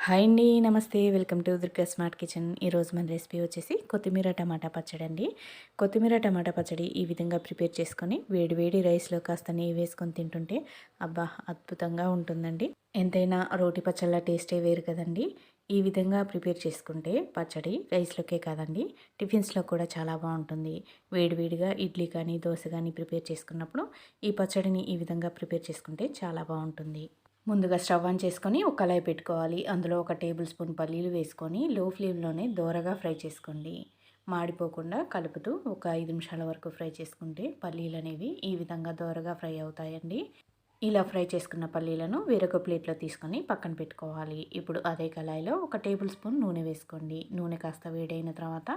Hi అండి. నమస్తే. Welcome to Durga smart kitchen. ఈరోజు మన రెసిపీ వచ్చేసి కొత్తిమీర టమాటా పచ్చడి అండి. కొత్తిమీర టమాటా పచ్చడి ఈ విధంగా ప్రిపేర్ చేసుకొని వేడి వేడి రైస్లో కాస్త నెయ్యి వేసుకొని తింటుంటే అబ్బా అద్భుతంగా ఉంటుందండి. ఎంతైనా రోటి పచ్చళ్ళ టేస్టే వేరు కదండి. ఈ విధంగా ప్రిపేర్ చేసుకుంటే పచ్చడి రైస్లోకే కాదండి టిఫిన్స్లో కూడా చాలా బాగుంటుంది. వేడివేడిగా ఇడ్లీ కానీ దోశ కానీ ప్రిపేర్ చేసుకున్నప్పుడు ఈ పచ్చడిని ఈ విధంగా ప్రిపేర్ చేసుకుంటే చాలా బాగుంటుంది. ముందుగా స్టవ్ ఆన్ చేసుకొని ఒక కళాయి పెట్టుకోవాలి. అందులో ఒక టేబుల్ స్పూన్ పల్లీలు వేసుకొని లో ఫ్లేమ్లోనే దోరగా ఫ్రై చేసుకోండి. మాడిపోకుండా కలుపుతూ ఒక 5 నిమిషాల వరకు ఫ్రై చేసుకుంటే పల్లీలు అనేవి ఈ విధంగా దోరగా ఫ్రై అవుతాయండి. ఇలా ఫ్రై చేసుకున్న పల్లీలను వేరొక ప్లేట్లో తీసుకొని పక్కన పెట్టుకోవాలి. ఇప్పుడు అదే కళాయిలో ఒక టేబుల్ స్పూన్ నూనె వేసుకోండి. నూనె కాస్త వేడైన తర్వాత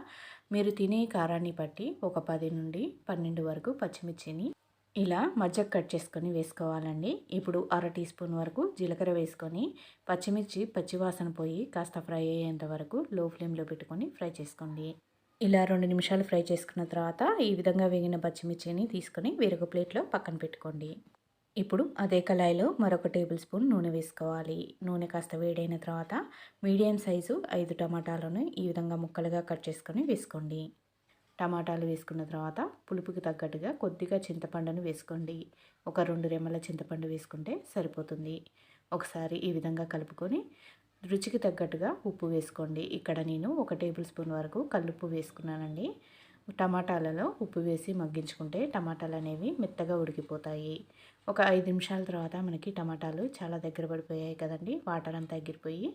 మీరు తినే కారాన్ని బట్టి ఒక 10 నుండి 12 వరకు పచ్చిమిర్చిని ఇలా మధ్యకు కట్ చేసుకొని వేసుకోవాలండి. ఇప్పుడు అర టీ స్పూన్ వరకు జీలకర్ర వేసుకొని పచ్చిమిర్చి పచ్చివాసన పోయి కాస్త ఫ్రై అయ్యేంత వరకు లో ఫ్లేమ్లో పెట్టుకొని ఫ్రై చేసుకోండి. ఇలా 2 నిమిషాలు ఫ్రై చేసుకున్న తర్వాత ఈ విధంగా వేగిన పచ్చిమిర్చిని తీసుకొని వేరొక ప్లేట్లో పక్కన పెట్టుకోండి. ఇప్పుడు అదే కళాయిలో మరొక టేబుల్ స్పూన్ నూనె వేసుకోవాలి. నూనె కాస్త వేడైన తర్వాత మీడియం సైజు 5 టమాటాలను ఈ విధంగా ముక్కలుగా కట్ చేసుకొని వేసుకోండి. టమాటాలు వేసుకున్న తర్వాత పులుపుకి తగ్గట్టుగా కొద్దిగా చింతపండును వేసుకోండి. ఒక 2 రెమ్మల చింతపండు వేసుకుంటే సరిపోతుంది. ఒకసారి ఈ విధంగా కలుపుకొని రుచికి తగ్గట్టుగా ఉప్పు వేసుకోండి. ఇక్కడ నేను ఒక టేబుల్ స్పూన్ వరకు కల్లుప్పు వేసుకున్నానండి. టమాటాలలో ఉప్పు వేసి మగ్గించుకుంటే టమాటాలు అనేవి మెత్తగా ఉడికిపోతాయి. ఒక 5 నిమిషాల తర్వాత మనకి టమాటాలు చాలా దగ్గర పడిపోయాయి కదండి. వాటర్ అంతా ఎగిరిపోయి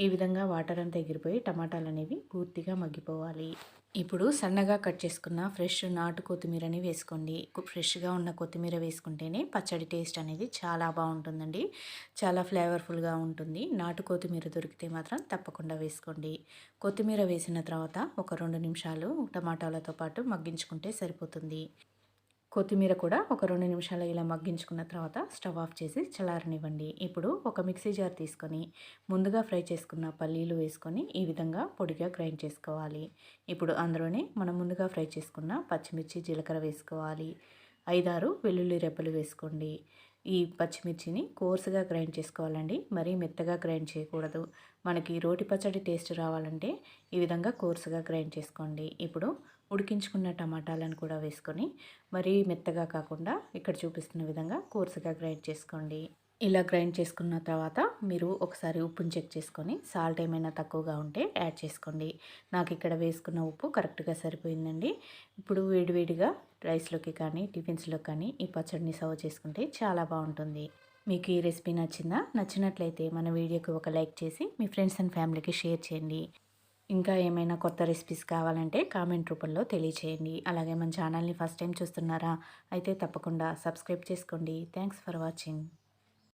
ఈ విధంగా వాటర్ అంతా ఎగిరిపోయి టమాటాలు అనేవి పూర్తిగా మగ్గిపోవాలి. ఇప్పుడు సన్నగా కట్ చేసుకున్న ఫ్రెష్ నాటు కొత్తిమీరని వేసుకోండి. ఫ్రెష్గా ఉన్న కొత్తిమీర వేసుకుంటేనే పచ్చడి టేస్ట్ అనేది చాలా బాగుంటుందండి. చాలా ఫ్లేవర్ఫుల్గా ఉంటుంది. నాటు కొత్తిమీర దొరికితే మాత్రం తప్పకుండా వేసుకోండి. కొత్తిమీర వేసిన తర్వాత ఒక 2 నిమిషాలు టమాటాలతో పాటు మగ్గించుకుంటే సరిపోతుంది. కొత్తిమీర కూడా ఒక 2 నిమిషాలు ఇలా మగ్గించుకున్న తర్వాత స్టవ్ ఆఫ్ చేసి చల్లారనివ్వండి. ఇప్పుడు ఒక మిక్సీ జార్ తీసుకొని ముందుగా ఫ్రై చేసుకున్న పల్లీలు వేసుకొని ఈ విధంగా పొడిగా గ్రైండ్ చేసుకోవాలి. ఇప్పుడు అందులోనే మనం ముందుగా ఫ్రై చేసుకున్న పచ్చిమిర్చి జీలకర్ర వేసుకోవాలి. 5-6 వెల్లుల్లి రెబ్బలు వేసుకోండి. ఈ పచ్చిమిర్చిని కోర్సుగా గ్రైండ్ చేసుకోవాలండి. మరీ మెత్తగా గ్రైండ్ చేయకూడదు. మనకి రోటి పచ్చడి టేస్ట్ రావాలంటే ఈ విధంగా కోర్సుగా గ్రైండ్ చేసుకోండి. ఇప్పుడు ఉడికించుకున్న టమాటాలను కూడా వేసుకొని మరీ మెత్తగా కాకుండా ఇక్కడ చూపిస్తున్న విధంగా కోర్సుగా గ్రైండ్ చేసుకోండి. ఇలా గ్రైండ్ చేసుకున్న తర్వాత మీరు ఒకసారి ఉప్పుని చెక్ చేసుకొని సాల్ట్ ఏమైనా తక్కువగా ఉంటే యాడ్ చేసుకోండి. నాకు ఇక్కడ వేసుకున్న ఉప్పు కరెక్ట్గా సరిపోయిందండి. ఇప్పుడు వేడివేడిగా రైస్లోకి కానీ టిఫిన్స్లో కానీ ఈ పచ్చడిని సర్వ్ చేసుకుంటే చాలా బాగుంటుంది. మీకు ఈ రెసిపీ నచ్చిందా? నచ్చినట్లయితే మన వీడియోకి ఒక లైక్ చేసి మీ ఫ్రెండ్స్ అండ్ ఫ్యామిలీకి షేర్ చేయండి. ఇంకా ఏమైనా కొత్త రెసిపీస్ కావాలంటే కామెంట్ రూపంలో తెలియచేయండి. అలాగే మన ఛానల్ని ఫస్ట్ టైం చూస్తున్నారా? అయితే తప్పకుండా సబ్స్క్రైబ్ చేసుకోండి. Thanks for watching.